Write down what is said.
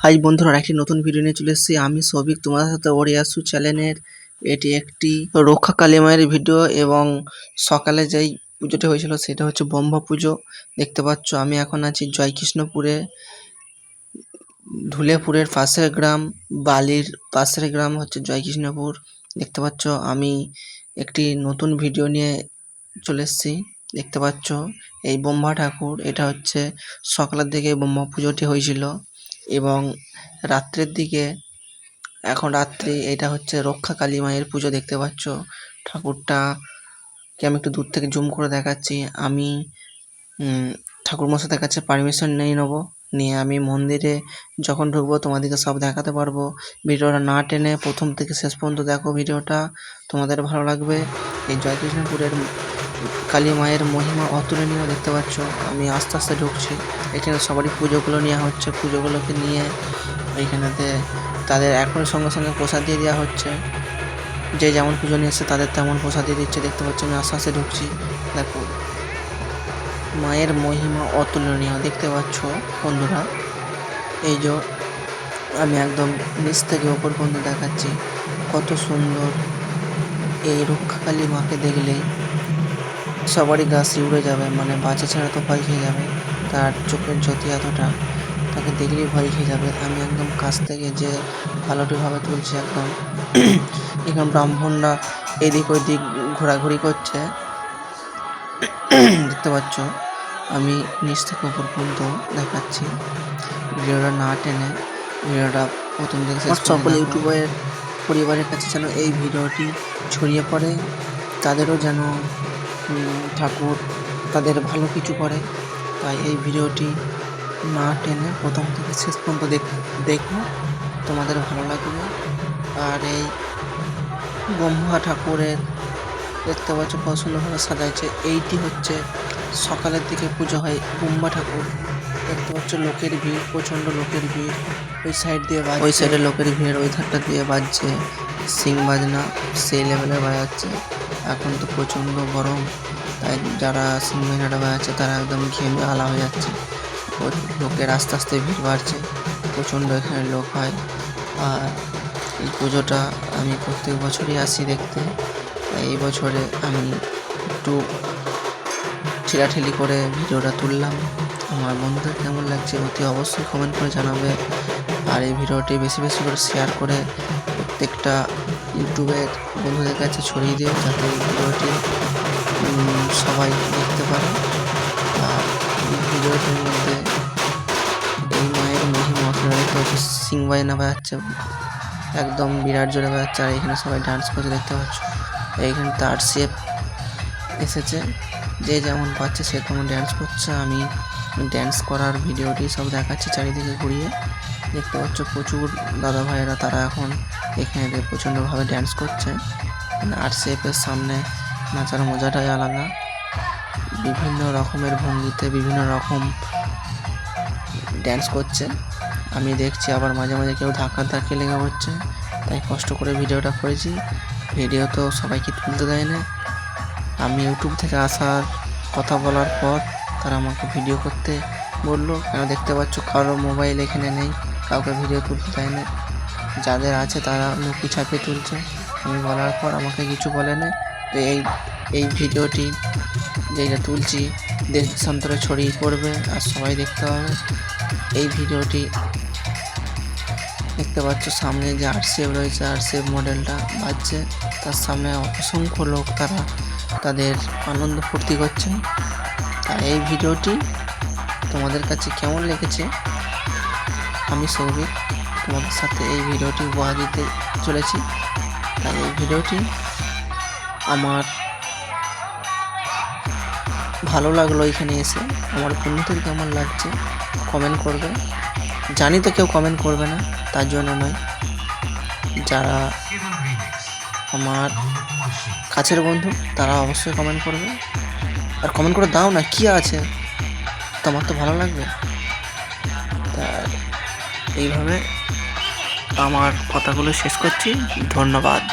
High বন্ধুরা, একটি নতুন ভিডিও নিয়ে চলে এসেছি। আমি সৌভিক, তোমাদের সাথে ওরিয়াসু চ্যানেলের। এটি একটি রক্ষা কালী মায়ের ভিডিও এবং সকালে যেই পুজোটা হয়েছিল সেটা হচ্ছে ব্রহ্ম পুজো। দেখতে পাচ্ছ আমি এখন আছি জয়কৃষ্ণপুরে, ধুলেপুরের পাশের গ্রাম, বালির পাশের গ্রাম হচ্ছে জয়কৃষ্ণপুর। দেখতে পাচ্ছ আমি একটি নতুন ভিডিও নিয়ে চলে এসেছি। দেখতে পাচ্ছ এই ব্রহ্মা ঠাকুর, এটা হচ্ছে সকালের দিকে ব্রহ্মা পুজোটি হয়েছিল এবং রাত্রের দিকে, এখন রাত্রি, এটা হচ্ছে রক্ষা কালী মায়ের পুজো। দেখতে পাচ্ছ ঠাকুরটাকে আমি একটু দূর থেকে জুম করে দেখাচ্ছি। আমি ঠাকুর মশাইদের কাছে পারমিশন নিয়ে নেবো, নিয়ে আমি মন্দিরে যখন ঢুকবো তোমাদেরকে সব দেখাতে পারবো। ভিডিওটা না টেনে প্রথম থেকে শেষ পর্যন্ত দেখো, ভিডিওটা তোমাদের ভালো লাগবে। এই জয়কৃষ্ণপুরের কালী মায়ের মহিমা অতুলনীয়। দেখতে পাচ্ছ আমি আস্তে আস্তে ঢুকছি। এখানে সবারই পুজোগুলো নেওয়া হচ্ছে, পুজোগুলোকে নিয়ে এইখানেতে তাদের এখনই সঙ্গে সঙ্গে প্রসাদ দিয়ে দেওয়া হচ্ছে। যে যেমন পুজো নিয়ে এসছে তাদের তেমন প্রসাদ দিয়ে দিচ্ছে। দেখতে পাচ্ছ আমি আস্তে আস্তে ঢুকছি। দেখো মায়ের মহিমা অতুলনীয়। দেখতে পাচ্ছ বন্ধুরা, এই যে আমি একদম নিচ থেকে ওপর পর্যন্ত দেখাচ্ছি কত সুন্দর। এই রক্ষাকালী মাকে দেখলেই সবারই গা শিউড়ে যাবে, মানে বাচ্চা ছেড়া তো ভয় খেয়ে যাবে। তার চোখের জ্যোতি এতটা, তাকে দেখলেই ভয় খেয়ে যাবে। আমি একদম কাছ থেকে যে ভালোটিভাবে তুলছি একদম। এখানে ব্রাহ্মণরা এদিক ওইদিক ঘোরাঘুরি করছে। দেখতে পাচ্ছ আমি নিচ থেকে উপর পর্যন্ত দেখাচ্ছি। ভিডিওটা না টেনে ভিডিওটা প্রথম থেকে সকল ইউটিউবের পরিবারের কাছে যেন এই ভিডিওটি ছড়িয়ে পড়ে, তাদেরও যেন ঠাকুর তাদের ভালো কিছু করে। তাই এই ভিডিওটি না টেনে প্রথম থেকে শেষ পর্যন্ত দেখো, তোমাদের ভালো লাগবে। আর এই ব্রহ্মা ঠাকুরের দেখতে পাচ্ছ কত সুন্দরভাবে সাজাইছে। এইটি হচ্ছে সকালের দিকে পুজো হয় ব্রহ্মা ঠাকুর। দেখতে পাচ্ছ লোকের ভিড়, প্রচণ্ড লোকের ভিড়। ওই সাইড দিয়ে ওই সাইডে লোকের ভিড়, ওই ধারটা দিয়ে বাজছে সিং বাজনা, সেই লেভেলে বাজাচ্ছে। এখন তো প্রচণ্ড গরম, তাই যারা সিং বাজনাটা বাজাচ্ছে তারা একদম ঘেমে আলা হয়ে যাচ্ছে। লোকের আস্তে আস্তে ভিড় বাড়ছে, প্রচণ্ড এখানে লোক হয়। আর এই পুজোটা আমি প্রত্যেক বছরই আসি দেখতে। এই বছরে আমি একটু ঠেলাঠেলি করে ভিডিওটা তুললাম। আমার বন্ধুদের কেমন লাগছে অতি অবশ্যই কমেন্ট করে জানাবে। আর এই ভিডিওটি বেশি বেশি করে শেয়ার করে প্রত্যেকটা ইউটিউবের বন্ধুদের কাছে ছড়িয়ে দিও, যাতে এই ভিডিওটি সবাই দেখতে পারে। আর এই ভিডিওটির মধ্যে এই মায়ের মহিমা দেখতে পাচ্ছি, সিং বাজনা বাজাচ্ছে, একদম বিরাট জোরে বাজাচ্ছে। আর এখানে সবাই ডান্স করছে দেখতে পাচ্ছ। এইখানে তার শেপ এসেছে, যে যেমন পাচ্ছে সে তেমন ড্যান্স করছে। আমি ড্যান্স করার ভিডিওটি সব দেখাচ্ছি চারিদিকে ঘুরিয়ে। দেখতে পাচ্ছ প্রচুর দাদা ভাইয়েরা তারা এখন এখানে প্রচণ্ডভাবে ড্যান্স করছে। আর শেপের সামনে নাচার মজাটাই আলাদা, বিভিন্ন রকমের ভঙ্গিতে বিভিন্ন রকম ড্যান্স করছে। আমি দেখছি, আবার মাঝে মাঝে কেউ ধাক্কি লেগে পড়ছে, তাই কষ্ট করে ভিডিওটা করেছি। ভিডিও তো সবাইকে তুলতে দেয় না। আমি ইউটিউব থেকে আসার কথা বলার পর তারা আমাকে ভিডিও করতে বললো, কেন দেখতে পাচ্ছ কারো মোবাইল এখানে নেই, কাউকে ভিডিও তুলতে দেয় না। যাদের আছে তারা লুকি ছাপিয়ে তুলছে। আমি বলার পর আমাকে কিছু বলে না। তো এই ভিডিওটি যেটা তুলছি দেশান্তরে ছড়িয়ে পড়বে আর সবাই দেখতে পাবে। এই ভিডিওটি দেখতে পাচ্ছ সামনে যে আরসিএফ রয়েছে, আরসিএফ মডেলটা বাজছে, তার সামনে অসংখ্য লোক তারা তাদের আনন্দ ফুর্তি করছে। আর এই ভিডিওটি তোমাদের কাছে কেমন লেগেছে, আমি সৌভিক তোমাদের সাথে এই ভিডিওটি উপহার দিতে চলেছি। তাই এই ভিডিওটি আমার ভালো লাগলো এখানে এসে। আমার বন্ধুদের কেমন লাগছে কমেন্ট করবে। জানি তো কেউ কমেন্ট করবে না, তার জন্য নয়। যারা আমার কাছের বন্ধু তারা অবশ্যই কমেন্ট করবে। আর কমেন্ট করে দাও না, কি আছে, তোমার তো ভালো লাগবে। তা এইভাবে আমার কথাগুলো শেষ করছি। ধন্যবাদ।